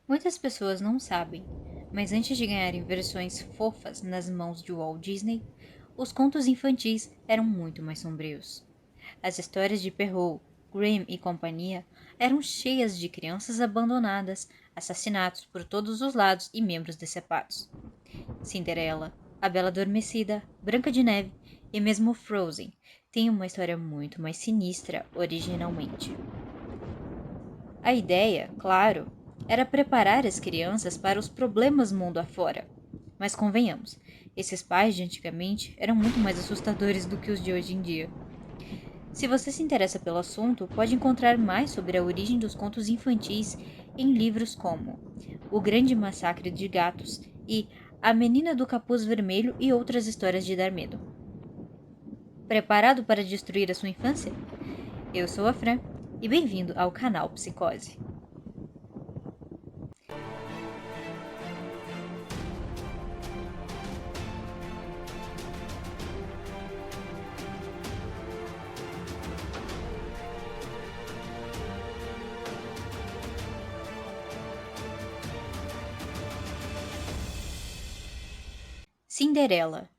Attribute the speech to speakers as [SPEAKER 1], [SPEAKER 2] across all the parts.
[SPEAKER 1] Muitas pessoas não sabem, mas antes de ganharem versões fofas nas mãos de Walt Disney, os contos infantis eram muito mais sombrios. As histórias de Perrault, Grimm e companhia eram cheias de crianças abandonadas, assassinatos por todos os lados e membros decepados. Cinderela, A Bela Adormecida, Branca de Neve e mesmo Frozen têm uma história muito mais sinistra originalmente. A ideia, claro, era preparar as crianças para os problemas mundo afora. Mas convenhamos, esses pais de antigamente eram muito mais assustadores do que os de hoje em dia. Se você se interessa pelo assunto, pode encontrar mais sobre a origem dos contos infantis em livros como O Grande Massacre de Gatos e A Menina do Capuz Vermelho e outras histórias de dar medo. Preparado para destruir a sua infância? Eu sou a Fran e bem-vindo ao canal Psicose. Cinderela.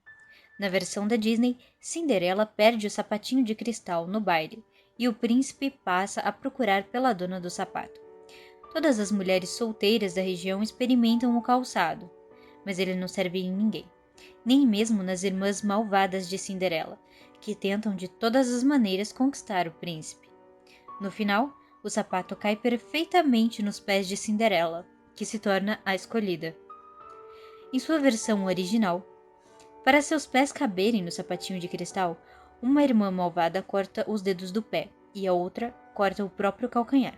[SPEAKER 1] Na versão da Disney, Cinderela perde o sapatinho de cristal no baile e o príncipe passa a procurar pela dona do sapato. Todas as mulheres solteiras da região experimentam o calçado, mas ele não serve em ninguém, nem mesmo nas irmãs malvadas de Cinderela, que tentam de todas as maneiras conquistar o príncipe. No final, o sapato cai perfeitamente nos pés de Cinderela, que se torna a escolhida. Em sua versão original, para seus pés caberem no sapatinho de cristal, uma irmã malvada corta os dedos do pé e a outra corta o próprio calcanhar.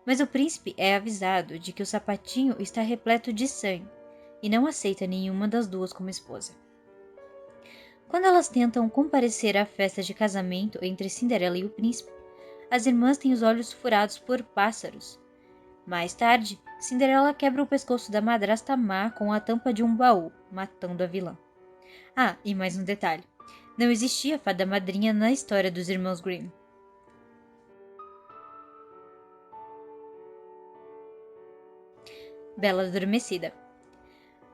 [SPEAKER 1] Mas o príncipe é avisado de que o sapatinho está repleto de sangue e não aceita nenhuma das duas como esposa. Quando elas tentam comparecer à festa de casamento entre Cinderela e o príncipe, as irmãs têm os olhos furados por pássaros. Mais tarde, Cinderela quebra o pescoço da madrasta má com a tampa de um baú, matando a vilã. Ah, e mais um detalhe. Não existia fada madrinha na história dos irmãos Grimm. Bela Adormecida.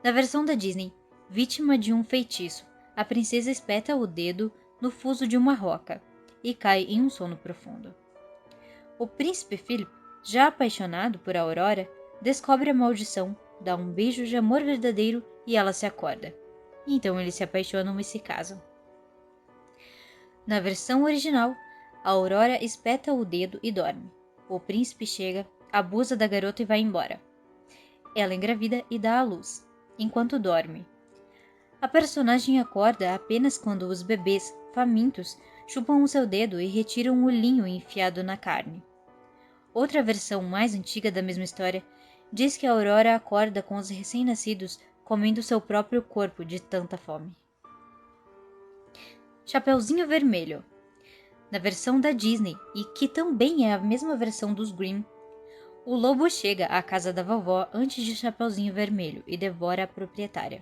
[SPEAKER 1] Na versão da Disney, vítima de um feitiço, a princesa espeta o dedo no fuso de uma roca e cai em um sono profundo. O príncipe Philip, já apaixonado por Aurora, descobre a maldição, dá um beijo de amor verdadeiro e ela se acorda. Então eles se apaixonam e se casam. Na versão original, a Aurora espeta o dedo e dorme. O príncipe chega, abusa da garota e vai embora. Ela engravida e dá à luz, enquanto dorme. A personagem acorda apenas quando os bebês, famintos, chupam o seu dedo e retiram o linho enfiado na carne. Outra versão mais antiga da mesma história diz que a Aurora acorda com os recém-nascidos comendo seu próprio corpo de tanta fome. Chapeuzinho Vermelho. Na versão da Disney, e que também é a mesma versão dos Grimm, o lobo chega à casa da vovó antes de Chapeuzinho Vermelho e devora a proprietária.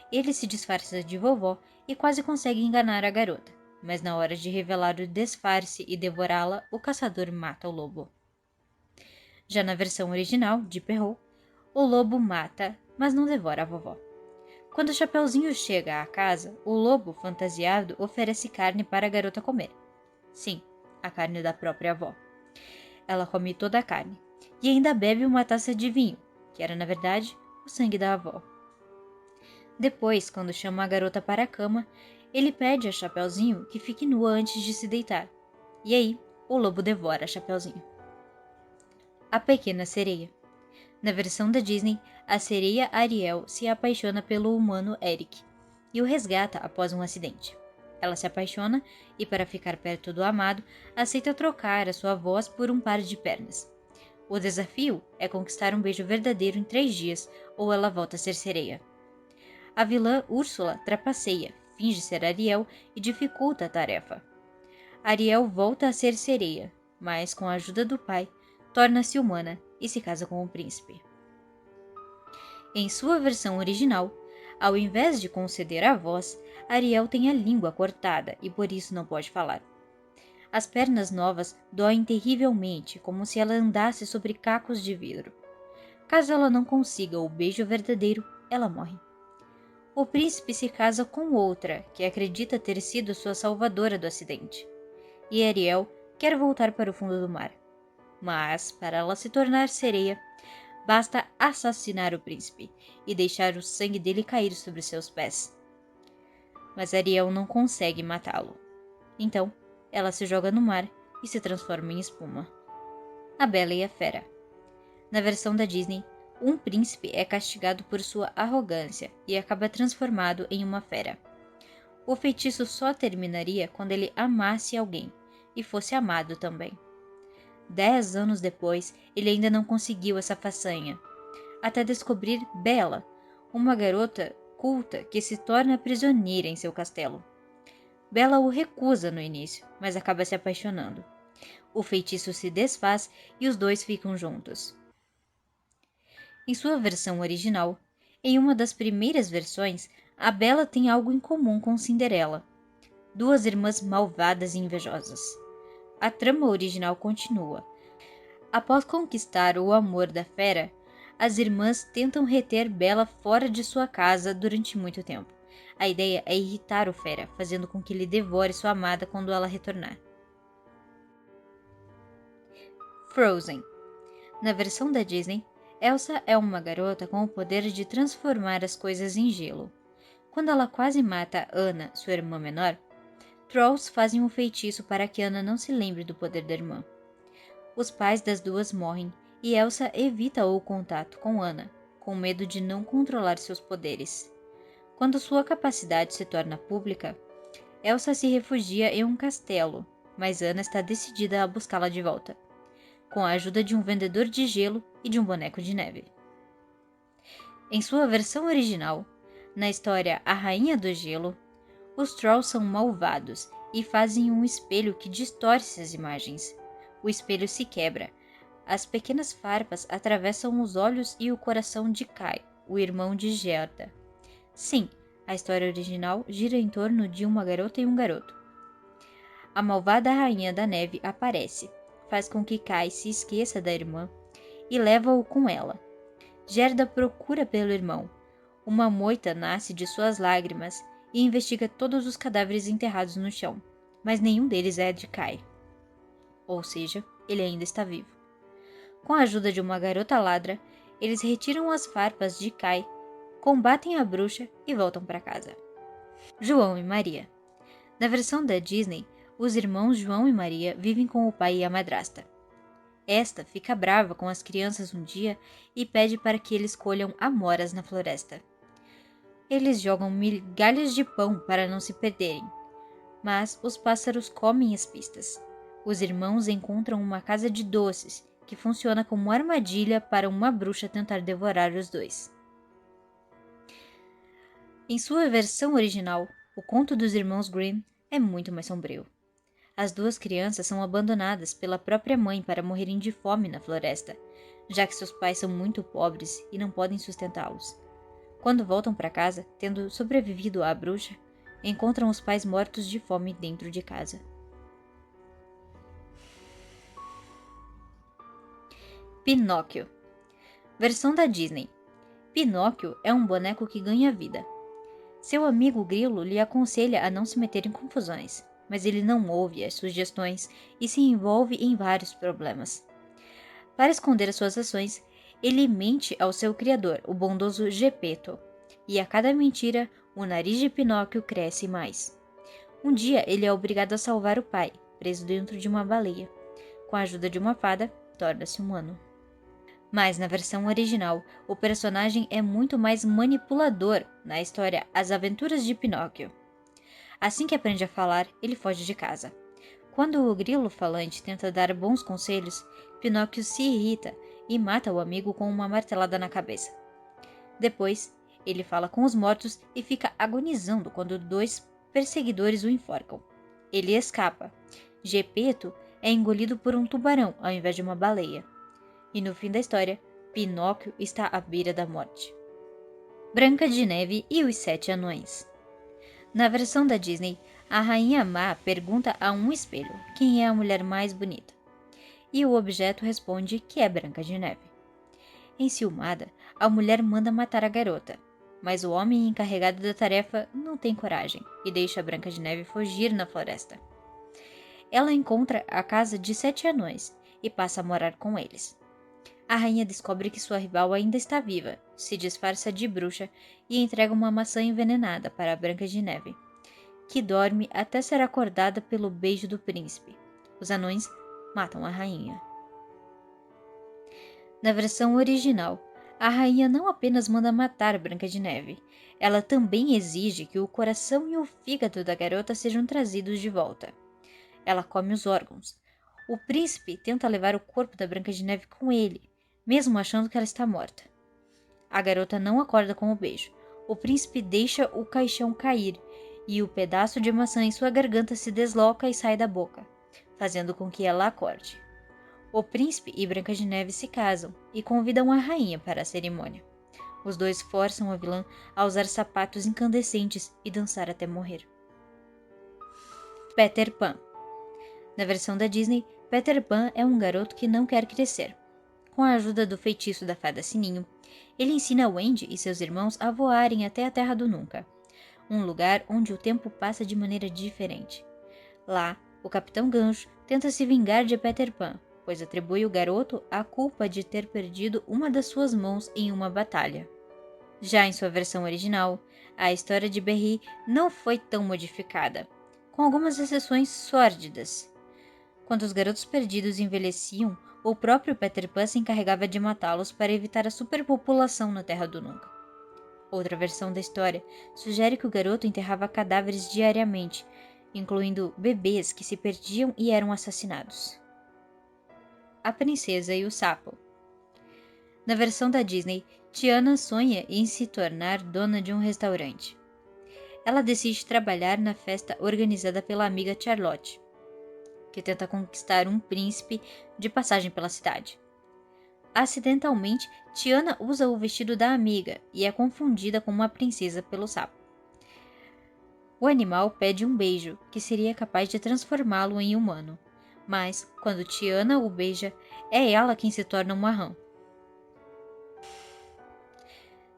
[SPEAKER 1] Ele se disfarça de vovó e quase consegue enganar a garota, mas na hora de revelar o disfarce e devorá-la, o caçador mata o lobo. Já na versão original, de Perrault, o lobo mata, mas não devora a vovó. Quando Chapeuzinho chega à casa, o lobo, fantasiado, oferece carne para a garota comer. Sim, a carne da própria avó. Ela come toda a carne e ainda bebe uma taça de vinho, que era, na verdade, o sangue da avó. Depois, quando chama a garota para a cama, ele pede a Chapeuzinho que fique nua antes de se deitar. E aí, o lobo devora a Chapeuzinho. A Pequena Sereia. Na versão da Disney, a sereia Ariel se apaixona pelo humano Eric e o resgata após um acidente. Ela se apaixona e, para ficar perto do amado, aceita trocar a sua voz por um par de pernas. O desafio é conquistar um beijo verdadeiro em 3 dias ou ela volta a ser sereia. A vilã Úrsula trapaceia, finge ser Ariel e dificulta a tarefa. Ariel volta a ser sereia, mas com a ajuda do pai, torna-se humana e se casa com o príncipe. Em sua versão original, ao invés de conceder a voz, Ariel tem a língua cortada e por isso não pode falar. As pernas novas doem terrivelmente, como se ela andasse sobre cacos de vidro. Caso ela não consiga o beijo verdadeiro, ela morre. O príncipe se casa com outra, que acredita ter sido sua salvadora do acidente. E Ariel quer voltar para o fundo do mar. Mas, para ela se tornar sereia, basta assassinar o príncipe e deixar o sangue dele cair sobre seus pés. Mas Ariel não consegue matá-lo. Então, ela se joga no mar e se transforma em espuma. A Bela e a Fera. Na versão da Disney, um príncipe é castigado por sua arrogância e acaba transformado em uma fera. O feitiço só terminaria quando ele amasse alguém e fosse amado também. 10 anos depois, ele ainda não conseguiu essa façanha, até descobrir Bela, uma garota culta que se torna prisioneira em seu castelo. Bela o recusa no início, mas acaba se apaixonando. O feitiço se desfaz e os dois ficam juntos. Em sua versão original, em uma das primeiras versões, a Bela tem algo em comum com Cinderela: duas irmãs malvadas e invejosas. A trama original continua. Após conquistar o amor da fera, as irmãs tentam reter Bela fora de sua casa durante muito tempo. A ideia é irritar o fera, fazendo com que ele devore sua amada quando ela retornar. Frozen. Na versão da Disney, Elsa é uma garota com o poder de transformar as coisas em gelo. Quando ela quase mata Anna, sua irmã menor, Trolls fazem um feitiço para que Anna não se lembre do poder da irmã. Os pais das duas morrem e Elsa evita o contato com Anna, com medo de não controlar seus poderes. Quando sua capacidade se torna pública, Elsa se refugia em um castelo, mas Anna está decidida a buscá-la de volta, com a ajuda de um vendedor de gelo e de um boneco de neve. Em sua versão original, na história A Rainha do Gelo, os Trolls são malvados e fazem um espelho que distorce as imagens. O espelho se quebra. As pequenas farpas atravessam os olhos e o coração de Kai, o irmão de Gerda. Sim, a história original gira em torno de uma garota e um garoto. A malvada Rainha da Neve aparece, faz com que Kai se esqueça da irmã e leva-o com ela. Gerda procura pelo irmão. Uma moita nasce de suas lágrimas e investiga todos os cadáveres enterrados no chão, mas nenhum deles é de Kai. Ou seja, ele ainda está vivo. Com a ajuda de uma garota ladra, eles retiram as farpas de Kai, combatem a bruxa e voltam para casa. João e Maria. Na versão da Disney, os irmãos João e Maria vivem com o pai e a madrasta. Esta fica brava com as crianças um dia e pede para que eles colham amoras na floresta. Eles jogam migalhas de pão para não se perderem, mas os pássaros comem as pistas. Os irmãos encontram uma casa de doces que funciona como armadilha para uma bruxa tentar devorar os dois. Em sua versão original, o conto dos irmãos Grimm é muito mais sombrio. As duas crianças são abandonadas pela própria mãe para morrerem de fome na floresta, já que seus pais são muito pobres e não podem sustentá-los. Quando voltam para casa, tendo sobrevivido à bruxa, encontram os pais mortos de fome dentro de casa. Pinóquio. Versão da Disney. Pinóquio é um boneco que ganha vida. Seu amigo Grilo lhe aconselha a não se meter em confusões, mas ele não ouve as sugestões e se envolve em vários problemas. Para esconder as suas ações, ele mente ao seu criador, o bondoso Geppetto, e a cada mentira, o nariz de Pinóquio cresce mais. Um dia, ele é obrigado a salvar o pai, preso dentro de uma baleia. Com a ajuda de uma fada, torna-se humano. Mas na versão original, o personagem é muito mais manipulador na história As Aventuras de Pinóquio. Assim que aprende a falar, ele foge de casa. Quando o grilo falante tenta dar bons conselhos, Pinóquio se irrita e mata o amigo com uma martelada na cabeça. Depois, ele fala com os mortos e fica agonizando quando dois perseguidores o enforcam. Ele escapa. Geppetto é engolido por um tubarão ao invés de uma baleia. E no fim da história, Pinóquio está à beira da morte. Branca de Neve e os Sete Anões. Na versão da Disney, a rainha má pergunta a um espelho quem é a mulher mais bonita. E o objeto responde que é Branca de Neve. Enciumada, a mulher manda matar a garota, mas o homem encarregado da tarefa não tem coragem e deixa Branca de Neve fugir na floresta. Ela encontra a casa de 7 anões e passa a morar com eles. A rainha descobre que sua rival ainda está viva, se disfarça de bruxa e entrega uma maçã envenenada para Branca de Neve, que dorme até ser acordada pelo beijo do príncipe. Os anões matam a rainha. Na versão original, a rainha não apenas manda matar Branca de Neve, ela também exige que o coração e o fígado da garota sejam trazidos de volta. Ela come os órgãos. O príncipe tenta levar o corpo da Branca de Neve com ele, mesmo achando que ela está morta. A garota não acorda com o beijo. O príncipe deixa o caixão cair e o pedaço de maçã em sua garganta se desloca e sai da boca, fazendo com que ela acorde. O príncipe e Branca de Neve se casam e convidam a rainha para a cerimônia. Os dois forçam a vilã a usar sapatos incandescentes e dançar até morrer. Peter Pan. Na versão da Disney, Peter Pan é um garoto que não quer crescer. Com a ajuda do feitiço da Fada Sininho, ele ensina Wendy e seus irmãos a voarem até a Terra do Nunca, um lugar onde o tempo passa de maneira diferente. Lá, o Capitão Gancho tenta se vingar de Peter Pan, pois atribui ao garoto a culpa de ter perdido uma das suas mãos em uma batalha. Já em sua versão original, a história de Berry não foi tão modificada, com algumas exceções sórdidas. Quando os garotos perdidos envelheciam, o próprio Peter Pan se encarregava de matá-los para evitar a superpopulação na Terra do Nunca. Outra versão da história sugere que o garoto enterrava cadáveres diariamente, incluindo bebês que se perdiam e eram assassinados. A Princesa e o Sapo. Na versão da Disney, Tiana sonha em se tornar dona de um restaurante. Ela decide trabalhar na festa organizada pela amiga Charlotte, que tenta conquistar um príncipe de passagem pela cidade. Acidentalmente, Tiana usa o vestido da amiga e é confundida com uma princesa pelo sapo. O animal pede um beijo, que seria capaz de transformá-lo em humano, mas, quando Tiana o beija, é ela quem se torna uma rã.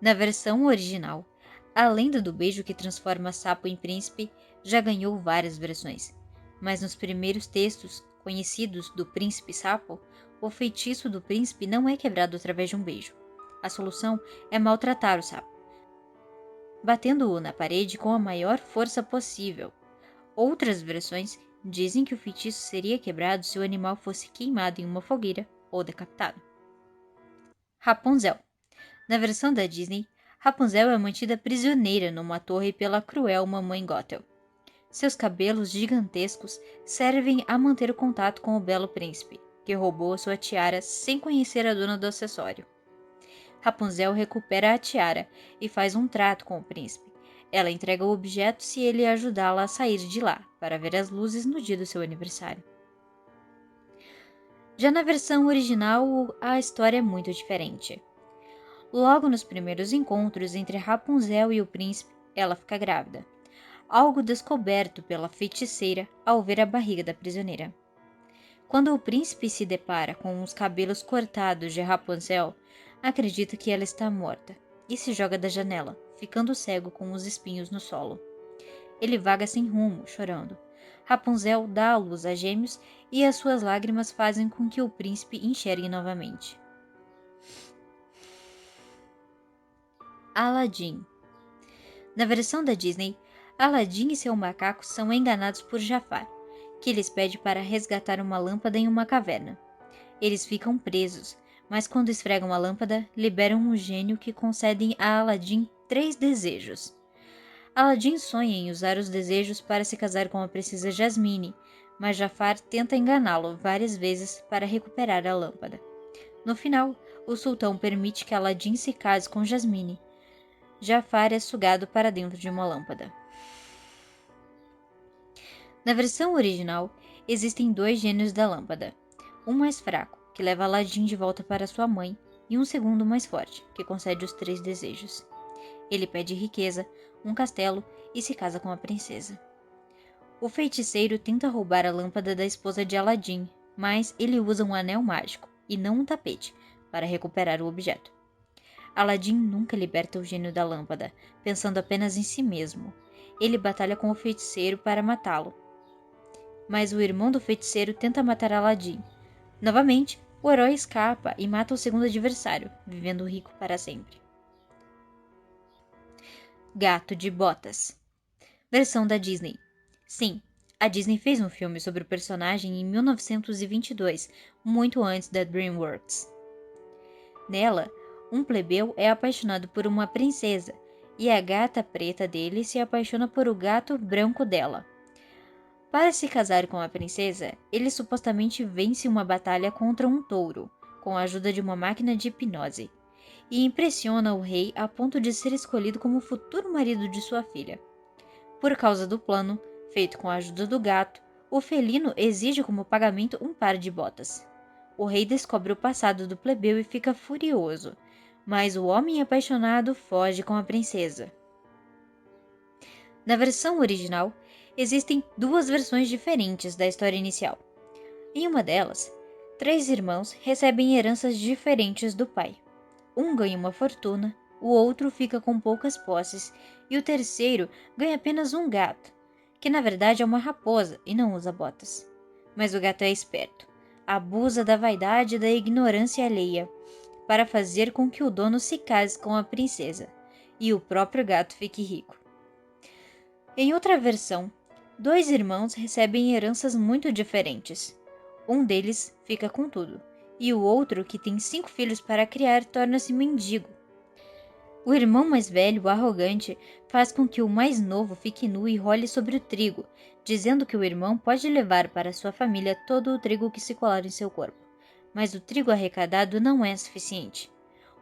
[SPEAKER 1] Na versão original, a lenda do beijo que transforma sapo em príncipe já ganhou várias versões, mas nos primeiros textos conhecidos do príncipe sapo, o feitiço do príncipe não é quebrado através de um beijo. A solução é maltratar o sapo, batendo-o na parede com a maior força possível. Outras versões dizem que o feitiço seria quebrado se o animal fosse queimado em uma fogueira ou decapitado. Rapunzel. Na versão da Disney, Rapunzel é mantida prisioneira numa torre pela cruel mamãe Gothel. Seus cabelos gigantescos servem a manter o contato com o belo príncipe, que roubou sua tiara sem conhecer a dona do acessório. Rapunzel recupera a tiara e faz um trato com o príncipe. Ela entrega o objeto se ele ajudá-la a sair de lá, para ver as luzes no dia do seu aniversário. Já na versão original, a história é muito diferente. Logo nos primeiros encontros entre Rapunzel e o príncipe, ela fica grávida, algo descoberto pela feiticeira ao ver a barriga da prisioneira. Quando o príncipe se depara com os cabelos cortados de Rapunzel, acredita que ela está morta e se joga da janela, ficando cego com os espinhos no solo. Ele vaga sem rumo, chorando. Rapunzel dá à luz a gêmeos e as suas lágrimas fazem com que o príncipe enxergue novamente. Aladdin. Na versão da Disney, Aladdin e seu macaco são enganados por Jafar, que lhes pede para resgatar uma lâmpada em uma caverna. Eles ficam presos, mas quando esfregam a lâmpada, liberam um gênio que concede a Aladdin 3 desejos. Aladdin sonha em usar os desejos para se casar com a princesa Jasmine, mas Jafar tenta enganá-lo várias vezes para recuperar a lâmpada. No final, o sultão permite que Aladdin se case com Jasmine. Jafar é sugado para dentro de uma lâmpada. Na versão original, existem 2 gênios da lâmpada. Um mais fraco, que leva Aladdin de volta para sua mãe, e um segundo mais forte, que concede os 3 desejos. Ele pede riqueza, um castelo e se casa com a princesa. O feiticeiro tenta roubar a lâmpada da esposa de Aladdin, mas ele usa um anel mágico, e não um tapete, para recuperar o objeto. Aladdin nunca liberta o gênio da lâmpada, pensando apenas em si mesmo. Ele batalha com o feiticeiro para matá-lo. Mas o irmão do feiticeiro tenta matar Aladdin. Novamente, o herói escapa e mata o segundo adversário, vivendo rico para sempre. Gato de Botas. Versão da Disney. Sim, a Disney fez um filme sobre o personagem em 1922, muito antes da DreamWorks. Nela, um plebeu é apaixonado por uma princesa, e a gata preta dele se apaixona por o gato branco dela. Para se casar com a princesa, ele supostamente vence uma batalha contra um touro, com a ajuda de uma máquina de hipnose, e impressiona o rei a ponto de ser escolhido como o futuro marido de sua filha. Por causa do plano, feito com a ajuda do gato, o felino exige como pagamento um par de botas. O rei descobre o passado do plebeu e fica furioso, mas o homem apaixonado foge com a princesa. Na versão original, existem duas versões diferentes da história inicial. Em uma delas, 3 irmãos recebem heranças diferentes do pai. Um ganha uma fortuna, o outro fica com poucas posses e o terceiro ganha apenas um gato, que na verdade é uma raposa e não usa botas. Mas o gato é esperto, abusa da vaidade e da ignorância alheia para fazer com que o dono se case com a princesa e o próprio gato fique rico. Em outra versão, 2 irmãos recebem heranças muito diferentes. Um deles fica com tudo, e o outro, que tem 5 filhos para criar, torna-se mendigo. O irmão mais velho, arrogante, faz com que o mais novo fique nu e role sobre o trigo, dizendo que o irmão pode levar para sua família todo o trigo que se colar em seu corpo. Mas o trigo arrecadado não é suficiente.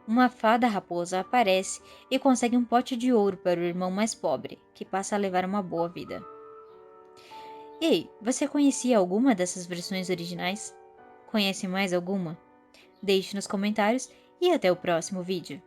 [SPEAKER 1] Uma fada raposa aparece e consegue um pote de ouro para o irmão mais pobre, que passa a levar uma boa vida. Ei, você conhecia alguma dessas versões originais? Conhece mais alguma? Deixe nos comentários e até o próximo vídeo.